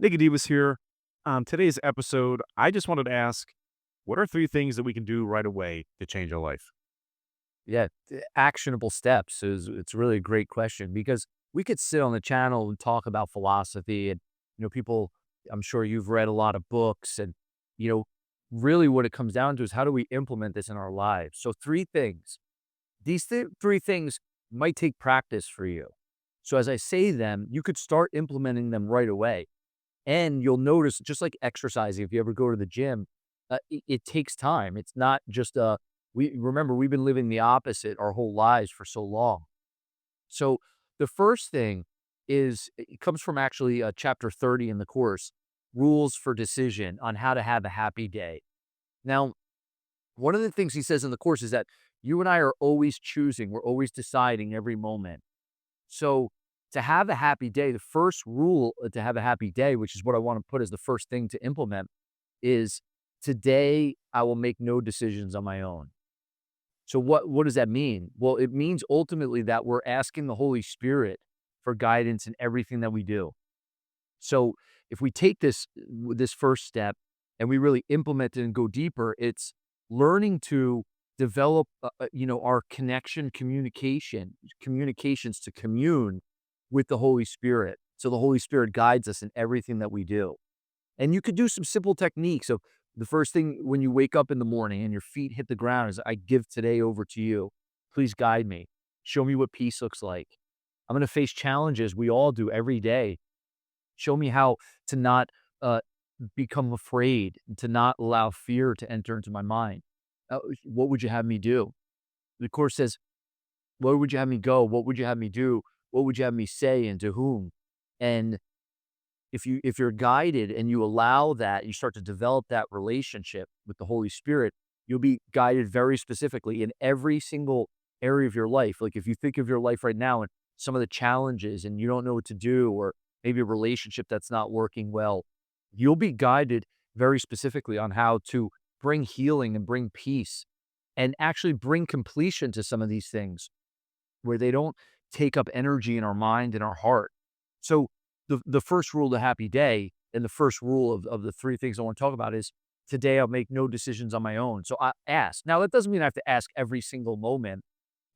Nicodemus here. On today's episode, I just wanted to ask, what are three things that we can do right away to change our life? Yeah, actionable steps is it's really a great question because we could sit on the channel and talk about philosophy and people. I'm sure you've read a lot of books and you know really what it comes down to is how do we implement this in our lives. So three things. These three things might take practice for you. So as I say them, you could start implementing them right away. And you'll notice, just like exercising, if you ever go to the gym, it takes time. It's not just we've been living the opposite our whole lives for so long. So the first thing is it comes from actually chapter 30 in the course, rules for decision on how to have a happy day. Now, one of the things he says in the course is that you and I are always choosing, we're always deciding every moment. So to have a happy day, the first rule to have a happy day, which is what I want to put as the first thing to implement, is today I will make no decisions on my own. So what does that mean? Well, it means ultimately that we're asking the Holy Spirit for guidance in everything that we do. So if we take this first step and we really implement it and go deeper, it's learning to develop our communications to commune with the Holy Spirit. So the Holy Spirit guides us in everything that we do. And you could do some simple techniques. So the first thing when you wake up in the morning and your feet hit the ground is I give today over to you. Please guide me. Show me what peace looks like. I'm going to face challenges we all do every day. Show me how to not become afraid, to not allow fear to enter into my mind. What would you have me do? The Course says, where would you have me go? What would you have me do? What would you have me say and to whom? And if you're guided and you allow that, you start to develop that relationship with the Holy Spirit, you'll be guided very specifically in every single area of your life. Like if you think of your life right now and some of the challenges and you don't know what to do, or maybe a relationship that's not working well, you'll be guided very specifically on how to bring healing and bring peace and actually bring completion to some of these things where they don't take up energy in our mind and our heart. So the first rule of happy day and the first rule of the three things I want to talk about is today I'll make no decisions on my own. So I ask. Now that doesn't mean I have to ask every single moment,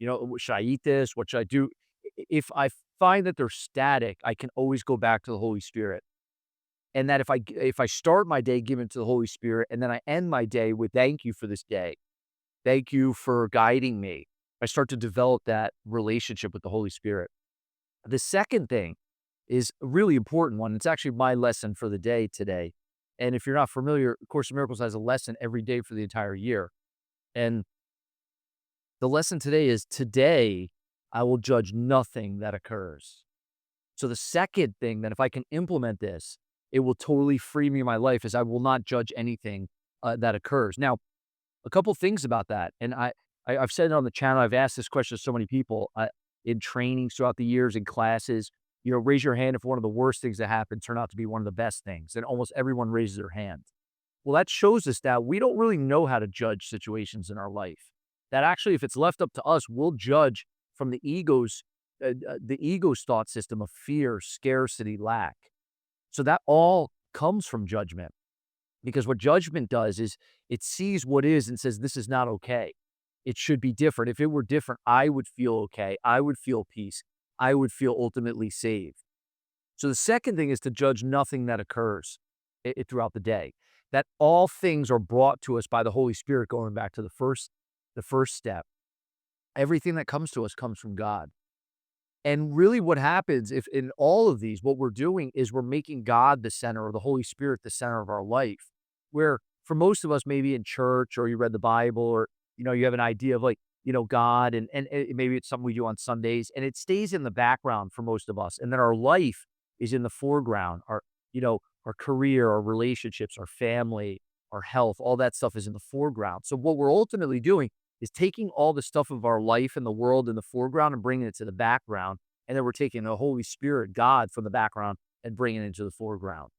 should I eat this? What should I do? If I find that they're static, I can always go back to the Holy Spirit. And that if I start my day giving to the Holy Spirit and then I end my day with thank you for this day. Thank you for guiding me. I start to develop that relationship with the Holy Spirit. The second thing is a really important one. It's actually my lesson for the day today. And if you're not familiar, Course of Miracles has a lesson every day for the entire year. And the lesson today is today I will judge nothing that occurs. So the second thing that if I can implement this, it will totally free me in my life is I will not judge anything that occurs. Now, a couple things about that, and I've said it on the channel. I've asked this question to so many people in trainings throughout the years, in classes. Raise your hand if one of the worst things that happened turned out to be one of the best things, and almost everyone raises their hand. Well, that shows us that we don't really know how to judge situations in our life. That actually, if it's left up to us, we'll judge from the ego's thought system of fear, scarcity, lack. So that all comes from judgment. Because what judgment does is it sees what is and says, this is not okay. It should be different. If it were different, I would feel okay. I would feel peace. I would feel ultimately saved. So the second thing is to judge nothing that occurs throughout the day. That all things are brought to us by the Holy Spirit, going back to the first step. Everything that comes to us comes from God. And really what happens if in all of these, what we're doing is we're making God the center or the Holy Spirit the center of our life. Where for most of us, maybe in church or you read the Bible or, you have an idea of like, God and maybe it's something we do on Sundays and it stays in the background for most of us. And then our life is in the foreground. Our career, our relationships, our family, our health, all that stuff is in the foreground. So what we're ultimately doing is taking all the stuff of our life and the world in the foreground and bringing it to the background. And then we're taking the Holy Spirit, God, from the background and bringing it into the foreground.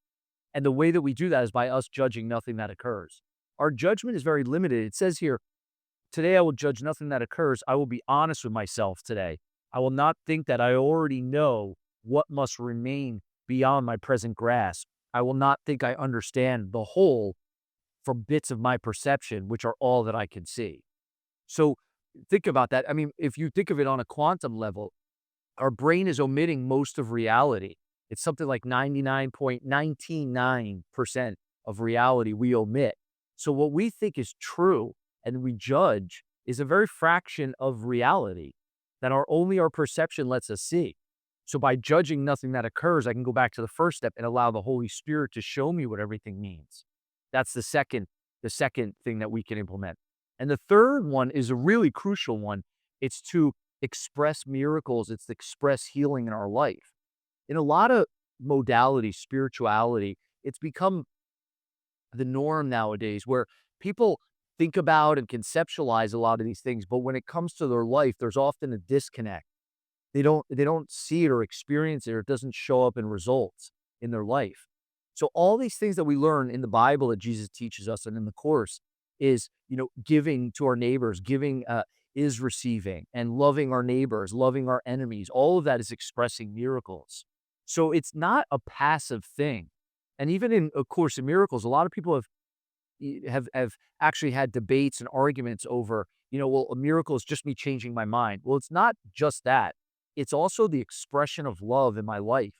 And the way that we do that is by us judging nothing that occurs. Our judgment is very limited. It says here, today I will judge nothing that occurs. I will be honest with myself today. I will not think that I already know what must remain beyond my present grasp. I will not think I understand the whole from bits of my perception, which are all that I can see. So think about that. I mean, if you think of it on a quantum level, our brain is omitting most of reality. It's something like 99.199% of reality we omit. So what we think is true and we judge is a very fraction of reality that only our perception lets us see. So by judging nothing that occurs, I can go back to the first step and allow the Holy Spirit to show me what everything means. That's the second thing that we can implement. And the third one is a really crucial one. It's to express miracles, it's to express healing in our life. In a lot of modalities, spirituality, it's become the norm nowadays where people think about and conceptualize a lot of these things, but when it comes to their life, there's often a disconnect. They don't see it or experience it, or it doesn't show up in results in their life. So all these things that we learn in the Bible that Jesus teaches us and in the course is, giving to our neighbors, giving is receiving, and loving our neighbors, loving our enemies. All of that is expressing miracles. So it's not a passive thing. And even in A Course in Miracles, a lot of people have actually had debates and arguments over, well, a miracle is just me changing my mind. Well, it's not just that. It's also the expression of love in my life.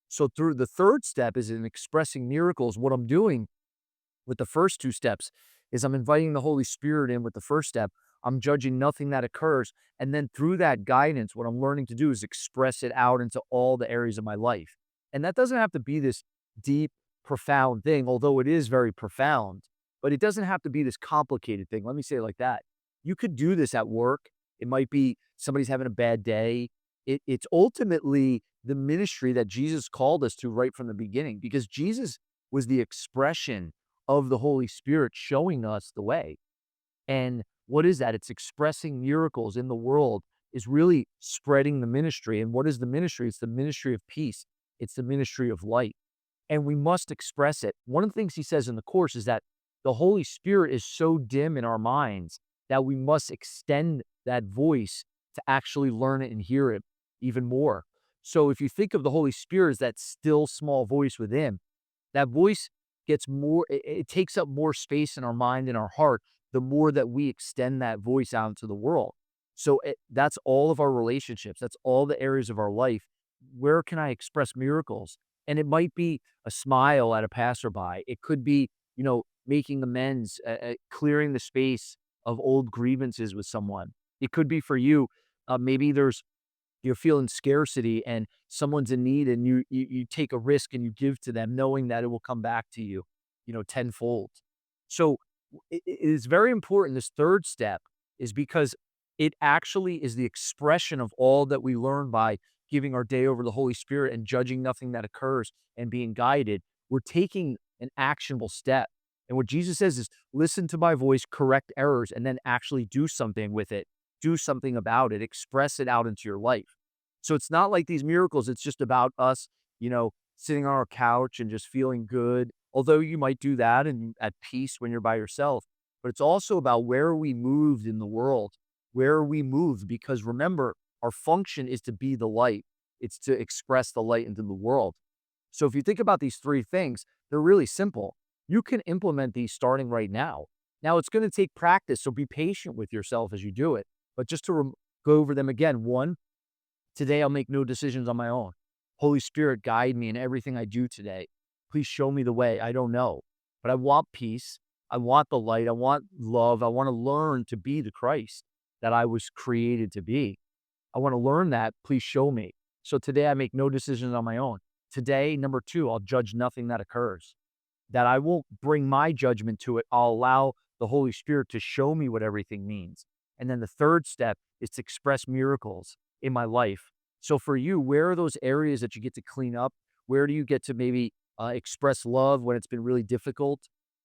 So through the third step is in expressing miracles. What I'm doing with the first two steps is I'm inviting the Holy Spirit in with the first step. I'm judging nothing that occurs. And then through that guidance, what I'm learning to do is express it out into all the areas of my life. And that doesn't have to be this deep, profound thing, although it is very profound, but it doesn't have to be this complicated thing. Let me say it like that. You could do this at work. It might be somebody's having a bad day. It's ultimately the ministry that Jesus called us to right from the beginning, because Jesus was the expression of the Holy Spirit showing us the way. And what is that? It's expressing miracles in the world, is really spreading the ministry. And what is the ministry? It's the ministry of peace. It's the ministry of light. And we must express it. One of the things he says in the course is that the Holy Spirit is so dim in our minds that we must extend that voice to actually learn it and hear it even more. So if you think of the Holy Spirit as that still small voice within, that voice gets more, it takes up more space in our mind and our heart the more that we extend that voice out into the world. So that's all of our relationships. That's all the areas of our life. Where can I express miracles? And it might be a smile at a passerby. It could be, making amends, clearing the space of old grievances with someone. It could be for you, maybe you're feeling scarcity and someone's in need, and you take a risk and you give to them knowing that it will come back to you, tenfold. So it is very important. This third step is because it actually is the expression of all that we learn by giving our day over the Holy Spirit and judging nothing that occurs and being guided. We're taking an actionable step. And what Jesus says is, listen to my voice, correct errors, and then actually do something with it. Do something about it, express it out into your life. So it's not like these miracles, it's just about us, sitting on our couch and just feeling good. Although you might do that and at peace when you're by yourself, but it's also about where we moved in the world, where we moved, because remember, our function is to be the light. It's to express the light into the world. So if you think about these three things, they're really simple. You can implement these starting right now. Now it's going to take practice, so be patient with yourself as you do it. But just to go over them again, one, today I'll make no decisions on my own. Holy Spirit, guide me in everything I do today. Please show me the way. I don't know, but I want peace. I want the light. I want love. I want to learn to be the Christ that I was created to be. I want to learn that. Please show me. So today I make no decisions on my own. Today, number two, I'll judge nothing that occurs, that I won't bring my judgment to it. I'll allow the Holy Spirit to show me what everything means. And then the third step is to express miracles in my life. So for you, where are those areas that you get to clean up? Where do you get to maybe express love when it's been really difficult?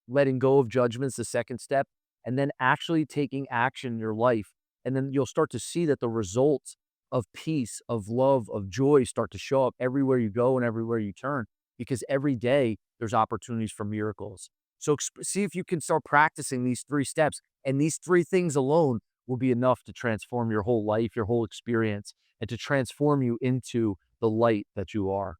Letting go of judgments, the second step, and then actually taking action in your life. And then you'll start to see that the results of peace, of love, of joy start to show up everywhere you go and everywhere you turn, because every day there's opportunities for miracles. So see if you can start practicing these three steps, and these three things alone will be enough to transform your whole life, your whole experience, and to transform you into the light that you are.